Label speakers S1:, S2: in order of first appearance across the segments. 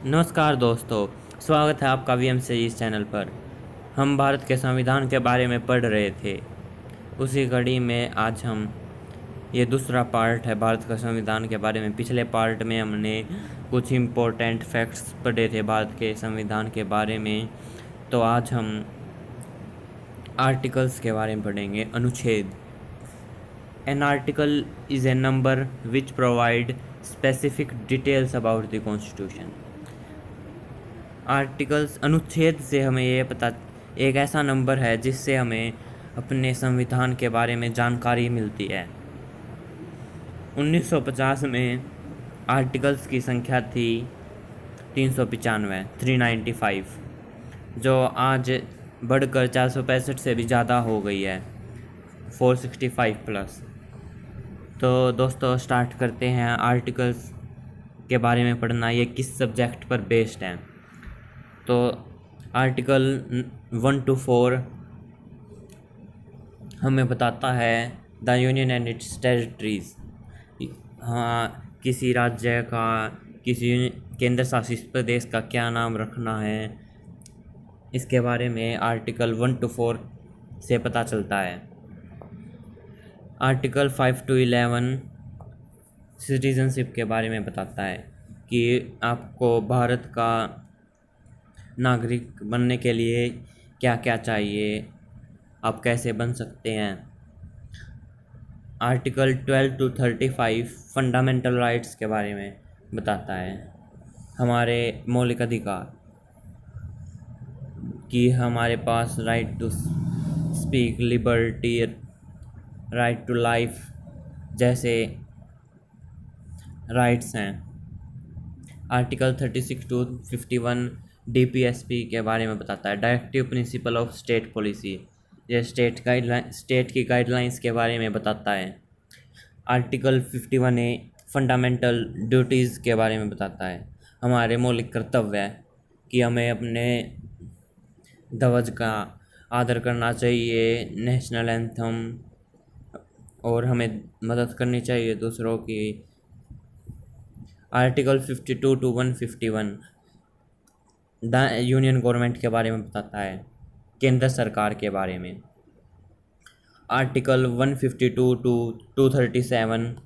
S1: नमस्कार दोस्तों, स्वागत है आपका वीएमसी इस चैनल पर। हम भारत के संविधान के बारे में पढ़ रहे थे। उसी कड़ी में आज हम ये दूसरा पार्ट है भारत का संविधान के बारे में। पिछले पार्ट में हमने कुछ इम्पोर्टेंट फैक्ट्स पढ़े थे भारत के संविधान के बारे में। तो आज हम आर्टिकल्स के बारे में पढ़ेंगे। अनुच्छेद। An article is a number which provide specific details about the constitution. Articles, अनुच्छेद से हमें ये पता, एक ऐसा नंबर है जिससे हमें अपने संविधान के बारे में जानकारी मिलती है। 1950 में आर्टिकल्स की संख्या थी 395, जो आज बढ़कर 465 से भी ज़्यादा हो गई है, 465 प्लस। तो दोस्तों स्टार्ट करते हैं आर्टिकल्स के बारे में पढ़ना। ये किस सब्जेक्ट पर बेस्ड हैं। तो आर्टिकल 1 to 4 हमें बताता है the union and it's territories. हाँ, किसी राज्य का, किसी केंद्र शासित प्रदेश का क्या नाम रखना है, इसके बारे में आर्टिकल 1 to 4 से पता चलता है। आर्टिकल 5 to 11 सिटीजनशिप के बारे में बताता है कि आपको भारत का नागरिक बनने के लिए क्या क्या चाहिए, आप कैसे बन सकते हैं। आर्टिकल 12 to 35 फंडामेंटल राइट्स के बारे में बताता है, हमारे मौलिक अधिकार, कि हमारे पास right to speak, liberty, right to life जैसे राइट्स हैं। आर्टिकल 36 to 51 डीपीएसपी के बारे में बताता है, directive principle of state policy. यह स्टेट की गाइडलाइंस के बारे में बताता है। आर्टिकल 51A फंडामेंटल ड्यूटीज़ के बारे में बताता है, हमारे मौलिक कर्तव्य है कि हमें अपने ध्वज का आदर करना चाहिए, नेशनल एंथम, और हमें मदद करनी चाहिए दूसरों की। आर्टिकल 52 to 151 यूनियन गवर्नमेंट के बारे में बताता है, केंद्र सरकार के बारे में। आर्टिकल 152 to 237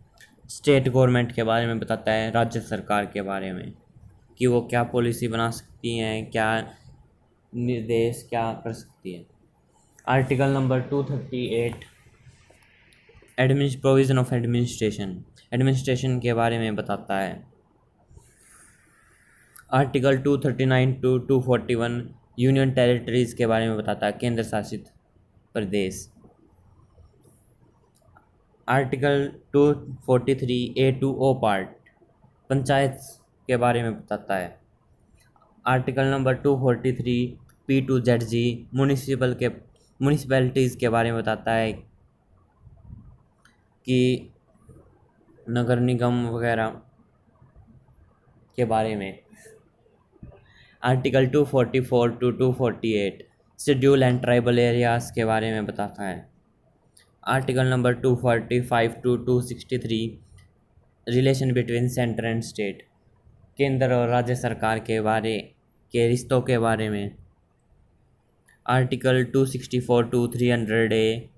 S1: स्टेट गवर्नमेंट के बारे में बताता है, राज्य सरकार के बारे में, कि वो क्या पॉलिसी बना सकती हैं, क्या निर्देश क्या कर सकती है। Article number 238 provision of administration के बारे में बताता है। आर्टिकल 239 to 241 यूनियन टेरिटरीज के बारे में बताता है, केंद्र शासित प्रदेश। Article 243A to O part panchayat के बारे में बताता है। Article number 243 P to ZG municipalities के बारे में बताता है, कि नगर निगम वगैरह के बारे में। Article 244 to 248 schedule and tribal areas के बारे में बताता है। Article number 245 to 263 relation between centre and state, केंद्र और राज्य सरकार के रिश्तों के बारे में। Article 264 to 300A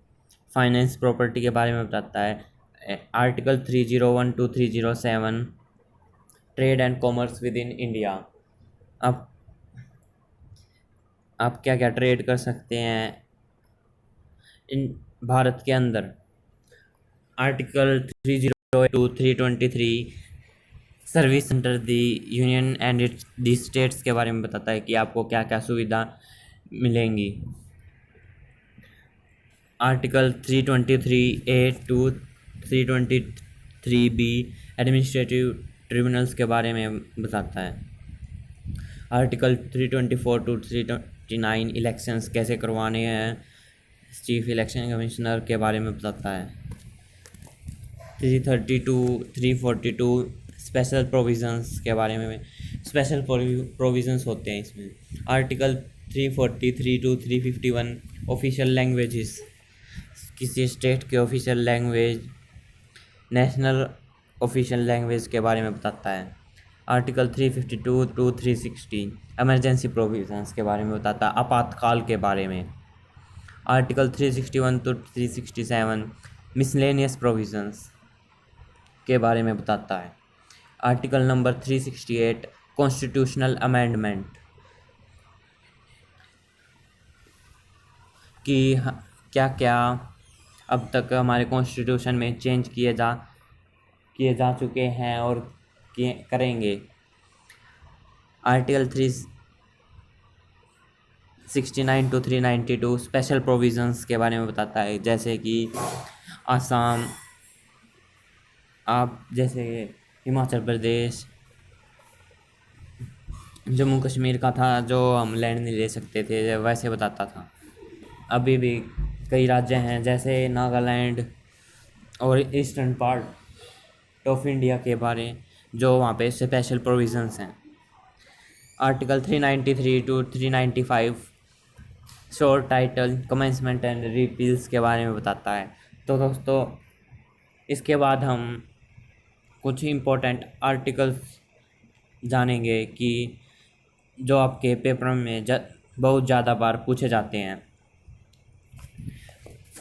S1: finance property के बारे में बताता है। Article 301 to 307 trade and commerce with in India, आप क्या क्या ट्रेड कर सकते हैं इन भारत के अंदर। Article 308 to 323 service centre the union and it's the states के बारे में बताता है, कि आपको क्या क्या सुविधा मिलेंगी। Article 323A to 323B administrative tribunals के बारे में बताता है। आर्टिकल 324 to 329 इलेक्शंस कैसे करवाने हैं, चीफ इलेक्शन कमिश्नर के बारे में बताता है। 330 to 342 स्पेशल प्रोविजंस के बारे में, स्पेशल प्रोविजंस होते हैं इसमें। आर्टिकल 343 to 351 ऑफिशियल लैंग्वेजेस, किसी स्टेट के official language, national official language के बारे में बताता है। आर्टिकल 352 टू 360 इमरजेंसी प्रोविजंस के बारे में बताता है, आपातकाल के बारे में। आर्टिकल 361 टू 367 मिसलेनियस प्रोविजंस के बारे में बताता है। आर्टिकल नंबर 368 कॉन्स्टिट्यूशनल अमेंडमेंट कि क्या क्या अब तक हमारे कॉन्स्टिट्यूशन में चेंज किए जा चुके हैं और करेंगे। आर्टिकल 369 टू 392 स्पेशल प्रोविजंस के बारे में बताता है, जैसे कि आसाम, जैसे हिमाचल प्रदेश, जम्मू कश्मीर का था जो हम लैंड नहीं ले सकते थे, वैसे बताता था। अभी भी कई राज्य हैं जैसे नागालैंड और ईस्टर्न पार्ट ऑफ इंडिया के बारे जो वहाँ पे स्पेशल प्रोविजंस हैं। Article 393 to 395 short title commencement and repeals के बारे में बताता है। तो दोस्तों इसके बाद हम कुछ इम्पोर्टेंट आर्टिकल्स जानेंगे कि जो आपके पेपर में बहुत ज़्यादा बार पूछे जाते हैं।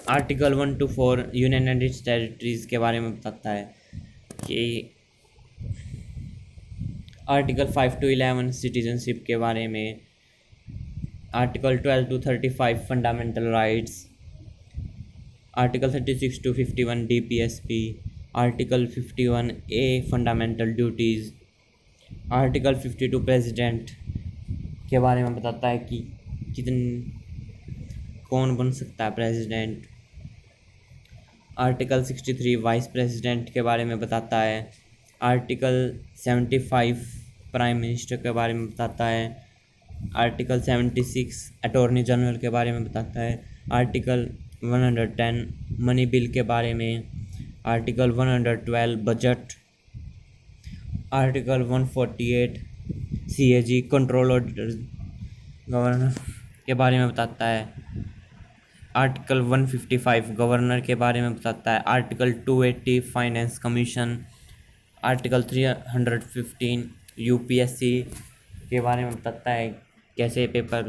S1: Article 1 to 4 union and its territories के बारे में बताता है कि आर्टिकल 5 टू 11 सिटीजनशिप के बारे में, article 12 to 35 fundamental rights, article 36 to 51 DPSP, article 51A fundamental duties, article 52 president के बारे में बताता है कि कौन बन सकता है प्रेसिडेंट। आर्टिकल 63 वाइस प्रेसिडेंट के बारे में बताता है। आर्टिकल 75 प्राइम मिनिस्टर के बारे में बताता है। आर्टिकल 76 अटॉर्नी जनरल के बारे में बताता है। आर्टिकल 110 मनी बिल के बारे में। Article 112 budget. Article 148 CAG control order governor के बारे में बताता है। आर्टिकल 155 गवर्नर के बारे में बताता है। Article 280 finance commission. Article 315 UPSC के बारे में बताता है कैसे पेपर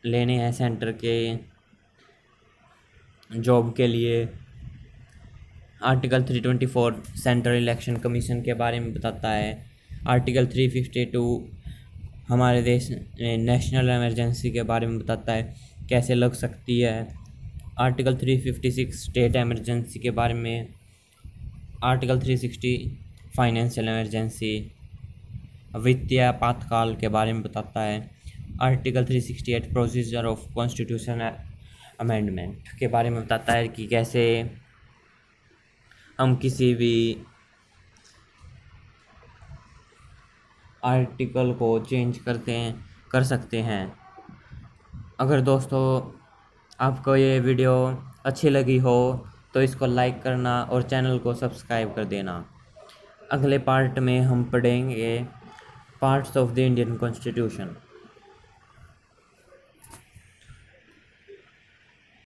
S1: लेने हैं सेंटर के जॉब के लिए। आर्टिकल 324 सेंट्रल इलेक्शन कमीशन के बारे में बताता है। आर्टिकल 352 हमारे देश में नेशनल इमरजेंसी के बारे में बताता है कैसे लग सकती है। आर्टिकल 356 स्टेट इमरजेंसी के बारे में। आर्टिकल 360 फाइनेंशियल इमरजेंसी वित्तीय आपातकाल के बारे में बताता है। Article 368 procedure of constitution amendment के बारे में बताता है कि कैसे हम किसी भी आर्टिकल को चेंज कर सकते हैं। अगर दोस्तों आपको ये वीडियो अच्छी लगी हो तो इसको लाइक करना और चैनल को सब्सक्राइब कर देना। अगले पार्ट में हम पढ़ेंगे parts of the Indian constitution.